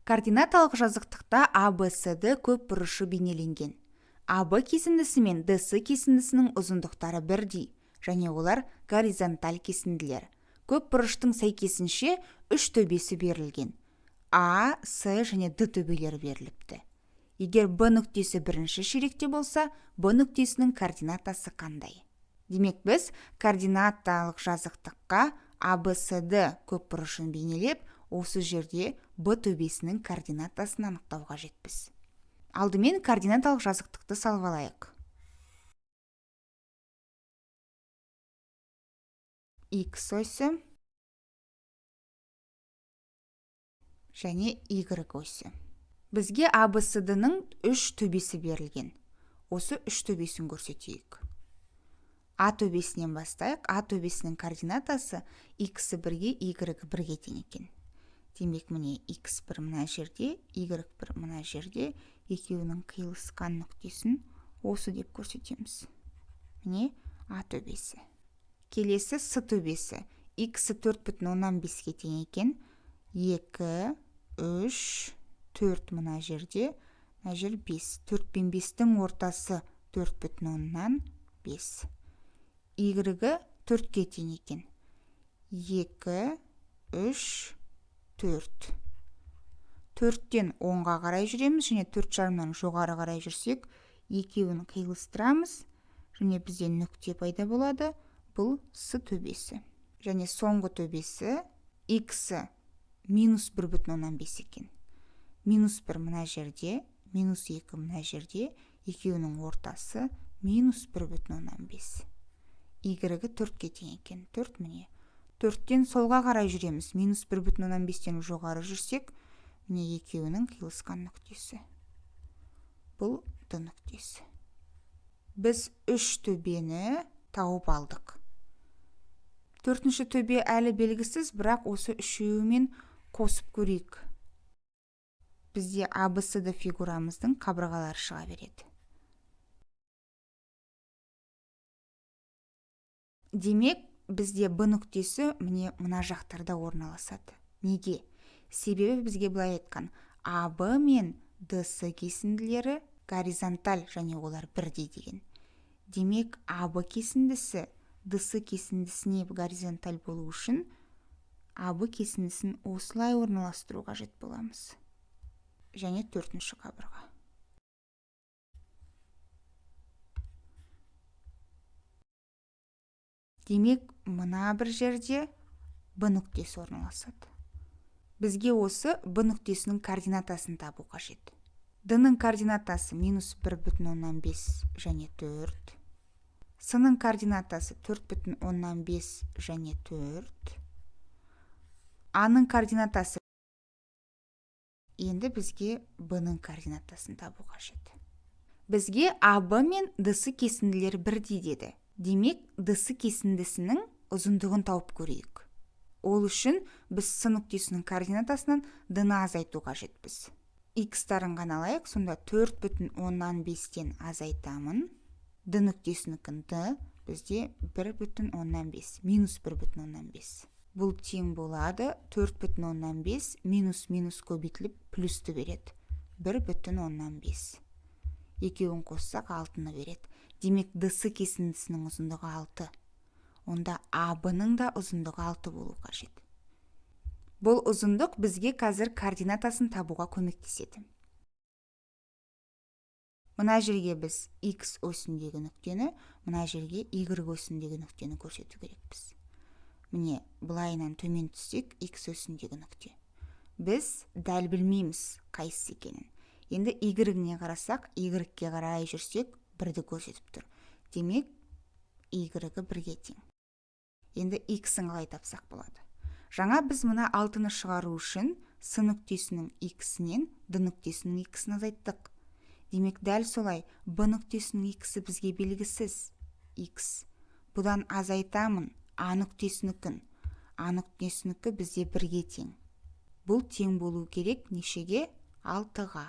Координаталық жазықтықта ABCD көп бұрышы бейнеленген. AB кесіндісі мен DC кесіндісінің ұзындықтары бірдей, және олар горизонталь кесінділер. Көп бұрыштың сәйкесінше үш төбесі берілген. А, С және Д төбелері беріліпті. Егер Б нүктесі бірінші ширекте болса, Б нүктесінің координатасы қандай? Демек біз координаталық жазықтыққа ABCD көп бұрышын бейнелеп, осы жерде Б төбесінің координатасын анықтауға жетпіз. Алдымен координаталық жазықтықты салып алайық. X осі және Y осі. Бізге ABCD-ның үш төбесі берілген. Осы үш төбесін көрсетейік. А төбесінен бастайық. А төбесінің координатасы X1-ге, Y1-ге тең екен. Демек, міне X1 мына жерде, Y1 мына жерде, екеуінің қиылысқан нүктесін осы деп көрсетеміз. Міне А төбесі. Келесі С төбесі. X 4,5-ге тең екен. 2, 3, 4 мына жерде, мына жер 5. 4 пен 5-тің ортасы 4,5. Y-гі 4-ге тең екен. 2, 3, 4. 4-тен 10-ға қарай жүреміз, және 4,5-нан жоғары қарай жүрсек, екеуін қиылыстырамыз, және бізде нүкте пайда болады. Бұл С төбесі. Және соңғы төбесі X минус 1,5 екен. Минус 1 мына жерде, минус 2 мына жерде, екеуінің ортасы минус 1,5. Y-гі 4-ге тең екен. 4 міне. 4-тен солға қарай жүреміз. Минус 1,5-тен жоғары жүрсек, міне екеуінің қиылысқан нүктесі. Бұл Д нүктесі. Біз үш төбені тауып алдық. Төртінші төбе әлі белгісіз, бірақ осы үшеуімен қосып көрейік. Бізде ABCD фигурамыздың қабырғалары шыға береді. Демек, бізде Б нүктесі мына жақтарда орналасады. Неге? Себебі бізге былай айтқан, АБ мен DC кесінділері горизонталь, және олар бірдей деген. Демек, АБ кесіндісі DC кесіндісіне горизонталь болу үшін АБ кесіндісін осылай орналастыру қажет боламыз. Және төртінші қабырға. Демек, мына бір жерде Б нүктесі орналасады. Бізге осы Б нүктесінің координатасын табу қажет. Д-ның координатасы минус 1,5 және 4. С-ның координатасы 4,5 және 4. А-ның координатасы. Енді бізге Б-ның координатасын табу қажет. Бізге АБ мен DC кесінділері бірдей деді. Демек, DC кесіндісінің ұзындығын тауып көрейік. Ол үшін біз С нүктесінің координатасынан D-ны азайту қажетпіз. X-тарын ғана алайық, сонда 4,5-тен азайтамын. D нүктесінікін D, бізде 1,5, минус 1,5. Бұл тең болады 4,5 минус көбейтіліп плюсті береді. 1,5. Екеуін қоссақ 6-ны береді. Демек, DC кесіндісінің ұзындығы 6. Онда АБ-ның да ұзындығы 6 болу қажет. Бұл ұзындық бізге қазір координатасын табуға көмектеседі. Мына жерге біз X осіндегі нүктені, мына жерге Y осіндегі нүктені көрсету керекпіз. Міне, бұлайынан төмен түссек, X осіндегі нүкте. Біз дәл білмейміз қайсысы екенін. Енді Y-іне қарасақ, Y-ге қарай жүрсек, бірді көрсетіп тұр. Демек, Y-гі бірге тең. Енді X-ін қалай тапсақ болады. Жаңа біз мына 6-ны шығару үшін С нүктесінің X-нен D нүктесінің X-ін азайттық. Демек, дәл солай Б нүктесінің X-і бізге белгісіз. X. Бұдан азайтамын А нүктесінікін. А нүктесінікі бізде бірге тең. Бұл тең болу керек нешеге? 6-ға.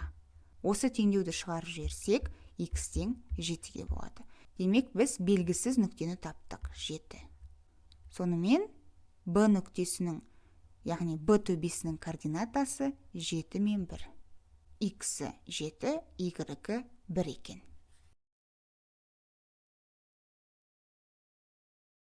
Осы теңдеуді шығарып жіберсек, X тең 7-ге болады. Демек, біз белгісіз нүктені таптық. 7. Сонымен Б нүктесінің яғни b төбесінің координатасы 7 мен 1. X 7, Y 1 екен.